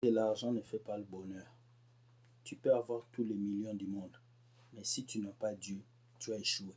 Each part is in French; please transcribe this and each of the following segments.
Et l'argent ne fait pas le bonheur. Tu peux avoir tous les millions du monde, mais si tu n'as pas Dieu, tu as échoué.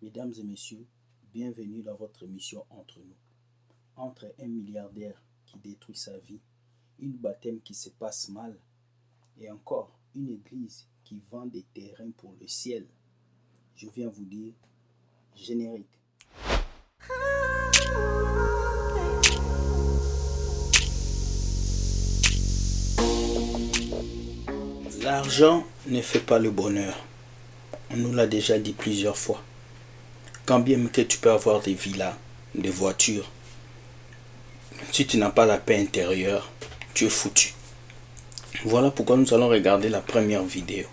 Mesdames et messieurs, bienvenue dans votre émission Entre nous. Entre un milliardaire qui détruit sa vie, une baptême qui se passe mal, et encore une église qui vend des terrains pour le ciel, je viens vous dire, générique. L'argent ne fait pas le bonheur. On nous l'a déjà dit plusieurs fois. Quand bien que tu peux avoir des villas, des voitures, si tu n'as pas la paix intérieure, tu es foutu. Voilà pourquoi nous allons regarder la première vidéo.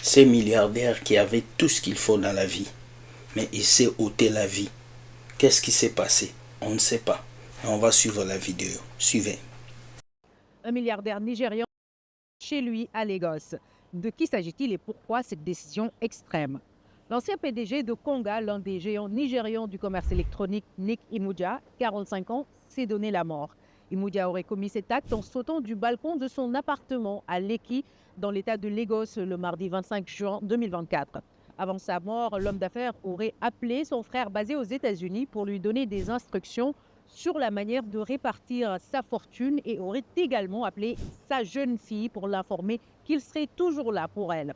Ces milliardaires qui avaient tout ce qu'il faut dans la vie, mais il s'est ôté la vie. Qu'est-ce qui s'est passé? On ne sait pas. On va suivre la vidéo. Suivez. Un milliardaire nigérian chez lui à Lagos. De qui s'agit-il et pourquoi cette décision extrême? L'ancien PDG de Konga, l'un des géants nigérians du commerce électronique, Nick Imudia, 45 ans, s'est donné la mort. Imudia aurait commis cet acte en sautant du balcon de son appartement à Lekki, dans l'état de Lagos, le mardi 25 juin 2024. Avant sa mort, l'homme d'affaires aurait appelé son frère basé aux États-Unis pour lui donner des instructions sur la manière de répartir sa fortune et aurait également appelé sa jeune fille pour l'informer qu'il serait toujours là pour elle.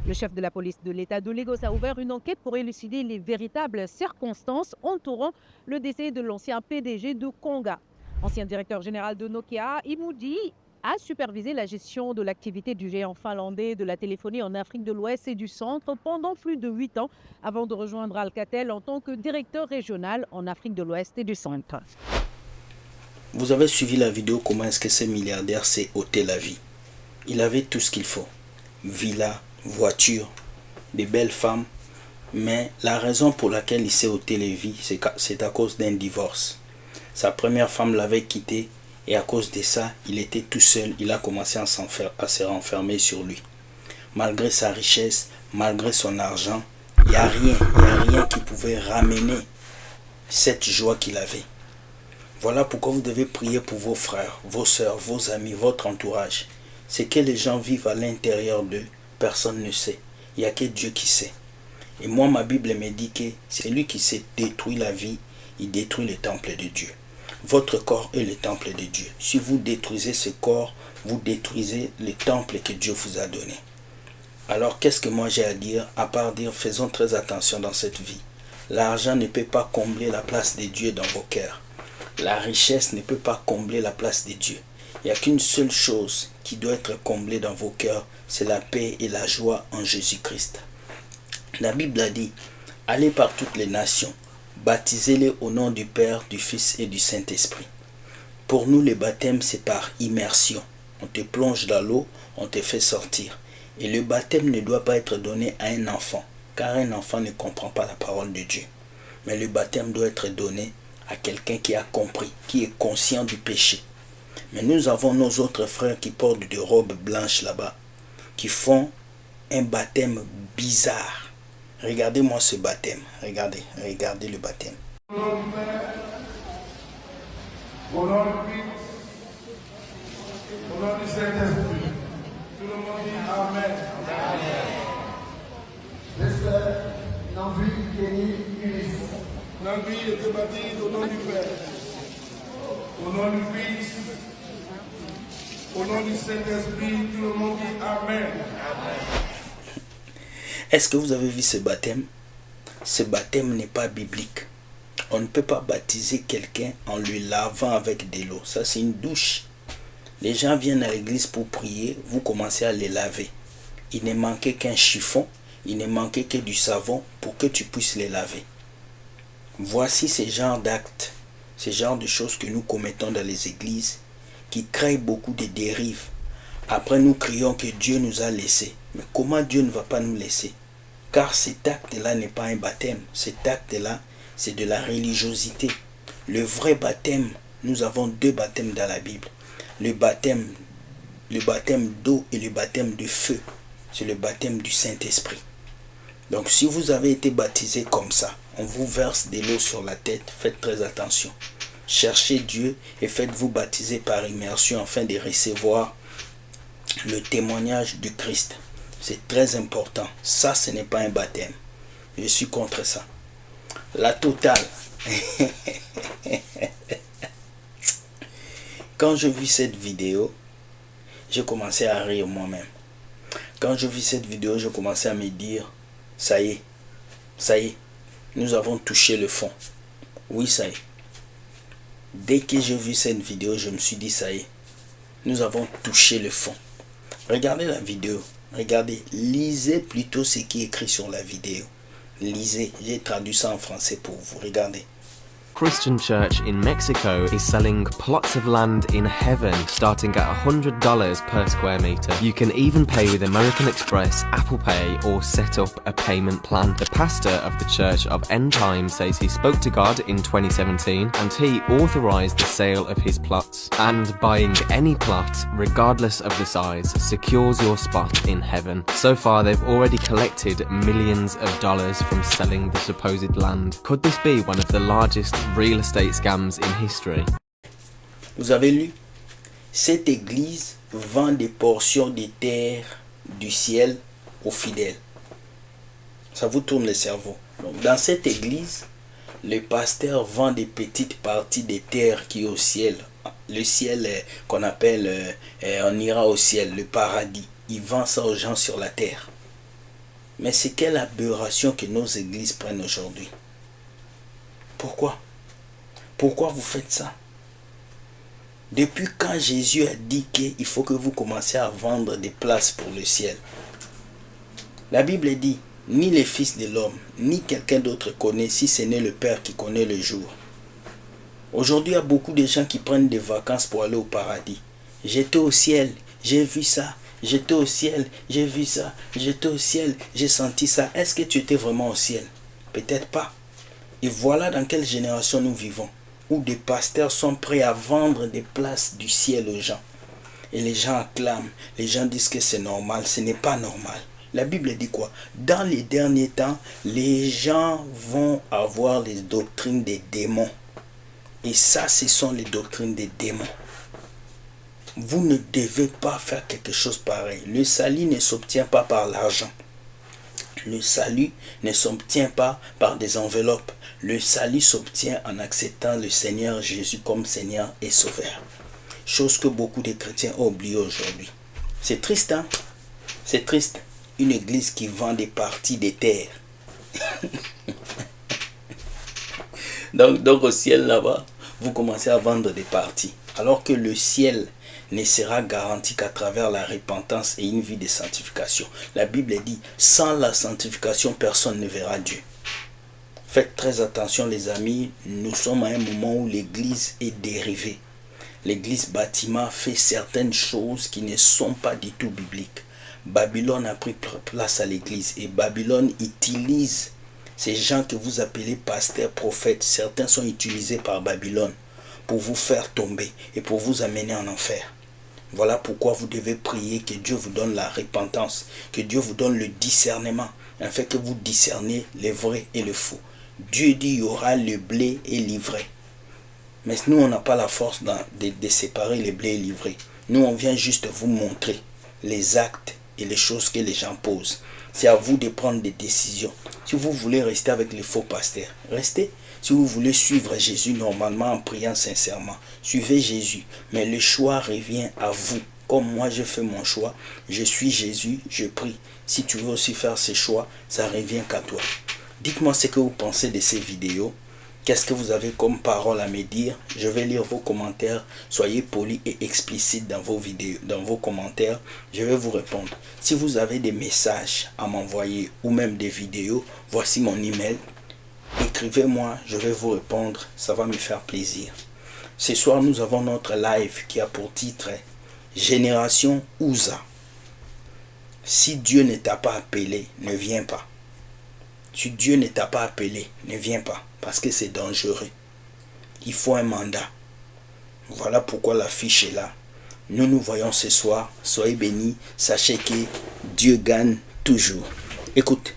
Le chef de la police de l'État de Lagos a ouvert une enquête pour élucider les véritables circonstances entourant le décès de l'ancien PDG de Konga. Ancien directeur général de Nokia, Imudi a supervisé la gestion de l'activité du géant finlandais de la téléphonie en Afrique de l'Ouest et du Centre pendant plus de 8 ans avant de rejoindre Alcatel en tant que directeur régional en Afrique de l'Ouest et du Centre. Vous avez suivi la vidéo comment est-ce que ce milliardaire s'est ôté la vie. Il avait tout ce qu'il faut. Villa, voiture, des belles femmes. Mais la raison pour laquelle il s'est ôté la vie, c'est à cause d'un divorce. Sa première femme l'avait quitté et à cause de ça, il était tout seul. Il a commencé à se renfermer sur lui. Malgré sa richesse, malgré son argent, il n'y a rien qui pouvait ramener cette joie qu'il avait. Voilà pourquoi vous devez prier pour vos frères, vos sœurs, vos amis, votre entourage. Ce que les gens vivent à l'intérieur d'eux, personne ne sait. Il n'y a que Dieu qui sait. Et moi, ma Bible me dit que c'est lui qui s'est détruit la vie, il détruit le temple de Dieu. Votre corps est le temple de Dieu. Si vous détruisez ce corps, vous détruisez le temple que Dieu vous a donné. Alors, qu'est-ce que moi j'ai à dire, à part dire, faisons très attention dans cette vie. L'argent ne peut pas combler la place de Dieu dans vos cœurs. La richesse ne peut pas combler la place de Dieu. Il n'y a qu'une seule chose qui doit être comblée dans vos cœurs, c'est la paix et la joie en Jésus-Christ. La Bible a dit, allez par toutes les nations, baptisez-les au nom du Père, du Fils et du Saint-Esprit. Pour nous, le baptême, c'est par immersion. On te plonge dans l'eau, on te fait sortir. Et le baptême ne doit pas être donné à un enfant, car un enfant ne comprend pas la parole de Dieu. Mais le baptême doit être donné à quelqu'un qui a compris, qui est conscient du péché. Mais nous avons nos autres frères qui portent des robes blanches là-bas, qui font un baptême bizarre. Regardez-moi ce baptême. Regardez le baptême. Au nom du Père, au nom du Fils, au nom du Saint-Esprit, tout le monde dit Amen. J'espère, Nambi, Kenny, Ulysse. Nambi était baptisé au nom du Père, au nom du Fils, au nom du Saint-Esprit, tout le monde dit Amen. Est-ce que vous avez vu ce baptême? Ce baptême n'est pas biblique. On ne peut pas baptiser quelqu'un en lui lavant avec de l'eau. Ça, c'est une douche. Les gens viennent à l'église pour prier, vous commencez à les laver. Il ne manquait qu'un chiffon, il ne manquait que du savon pour que tu puisses les laver. Voici ce genre d'actes, ce genre de choses que nous commettons dans les églises qui créent beaucoup de dérives. Après, nous crions que Dieu nous a laissés. Mais comment Dieu ne va pas nous laisser? Car cet acte-là n'est pas un baptême. Cet acte-là, c'est de la religiosité. Le vrai baptême, nous avons deux baptêmes dans la Bible. Le baptême d'eau et le baptême de feu. C'est le baptême du Saint-Esprit. Donc si vous avez été baptisé comme ça, on vous verse de l'eau sur la tête, faites très attention. Cherchez Dieu et faites-vous baptiser par immersion afin de recevoir le témoignage du Christ. C'est très important. Ça, ce n'est pas un baptême. Je suis contre ça. La totale. Quand je vis cette vidéo, j'ai commencé à rire moi-même. Quand je vis cette vidéo, je commençais à me dire, ça y est, nous avons touché le fond. Oui, ça y est. Dès que j'ai vu cette vidéo, je me suis dit, ça y est, nous avons touché le fond. Regardez la vidéo, regardez, lisez plutôt ce qui est écrit sur la vidéo. Lisez, j'ai traduit ça en français pour vous, regardez. Christian church in Mexico is selling plots of land in heaven starting at $100 per square meter. You can even pay with American Express, Apple Pay or set up a payment plan. The pastor of the Church of End Times says he spoke to God in 2017 and he authorized the sale of his plots. And buying any plot, regardless of the size, secures your spot in heaven. So far they've already collected millions of dollars from selling the supposed land. Could this be one of the largest real estate scams in history? Vous avez lu? Cette église vend des portions de terre du ciel aux fidèles. Ça vous tourne le cerveau. Donc, dans cette église, le pasteur vend des petites parties de terre qui est au ciel. Le ciel qu'on appelle, on ira au ciel, le paradis. Il vend ça aux gens sur la terre. Mais c'est quelle aberration que nos églises prennent aujourd'hui? Pourquoi? Pourquoi vous faites ça? Depuis quand Jésus a dit qu'il faut que vous commenciez à vendre des places pour le ciel? La Bible dit, ni les fils de l'homme, ni quelqu'un d'autre connaît, si ce n'est le Père qui connaît le jour. Aujourd'hui, il y a beaucoup de gens qui prennent des vacances pour aller au paradis. J'étais au ciel, j'ai vu ça. J'étais au ciel, j'ai vu ça. J'étais au ciel, j'ai senti ça. Est-ce que tu étais vraiment au ciel? Peut-être pas. Et voilà dans quelle génération nous vivons, où des pasteurs sont prêts à vendre des places du ciel aux gens. Et les gens acclament, les gens disent que c'est normal, ce n'est pas normal. La Bible dit quoi? Dans les derniers temps, les gens vont avoir les doctrines des démons. Et ça, ce sont les doctrines des démons. Vous ne devez pas faire quelque chose pareil. Le salut ne s'obtient pas par l'argent. Le salut ne s'obtient pas par des enveloppes. Le salut s'obtient en acceptant le Seigneur Jésus comme Seigneur et Sauveur. Chose que beaucoup de chrétiens ont oublié aujourd'hui. C'est triste, hein? C'est triste. Une église qui vend des parties des terres. donc au ciel là-bas, vous commencez à vendre des parties. Alors que le ciel ne sera garanti qu'à travers la repentance et une vie de sanctification. La Bible dit, sans la sanctification, personne ne verra Dieu. Faites très attention les amis, nous sommes à un moment où l'église est dérivée. L'église bâtiment fait certaines choses qui ne sont pas du tout bibliques. Babylone a pris place à l'église et Babylone utilise ces gens que vous appelez pasteurs, prophètes. Certains sont utilisés par Babylone pour vous faire tomber et pour vous amener en enfer. Voilà pourquoi vous devez prier que Dieu vous donne la repentance, que Dieu vous donne le discernement, afin que vous discernez le vrai et le faux. Dieu dit il y aura le blé et l'ivraie. Mais nous, on n'a pas la force de séparer le blé et l'ivraie. Nous, on vient juste vous montrer les actes et les choses que les gens posent. C'est à vous de prendre des décisions. Si vous voulez rester avec les faux pasteurs, restez. Si vous voulez suivre Jésus normalement en priant sincèrement, suivez Jésus. Mais le choix revient à vous. Comme moi, je fais mon choix. Je suis Jésus, je prie. Si tu veux aussi faire ce choix, ça revient qu'à toi. Dites-moi ce que vous pensez de ces vidéos. Qu'est-ce que vous avez comme parole à me dire? Je vais lire vos commentaires. Soyez polis et explicites dans vos vidéos, dans vos commentaires. Je vais vous répondre. Si vous avez des messages à m'envoyer ou même des vidéos, voici mon email. Écrivez-moi, je vais vous répondre. Ça va me faire plaisir. Ce soir, nous avons notre live qui a pour titre Génération Uza. Si Dieu ne t'a pas appelé, ne viens pas. Si Dieu ne t'a pas appelé, ne viens pas. Parce que c'est dangereux. Il faut un mandat. Voilà pourquoi l'affiche est là. Nous nous voyons ce soir. Soyez bénis. Sachez que Dieu gagne toujours. Écoute,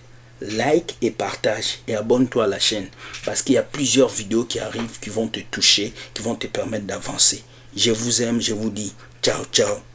like et partage et abonne-toi à la chaîne parce qu'il y a plusieurs vidéos qui arrivent qui vont te toucher, qui vont te permettre d'avancer. Je vous aime, je vous dis ciao ciao.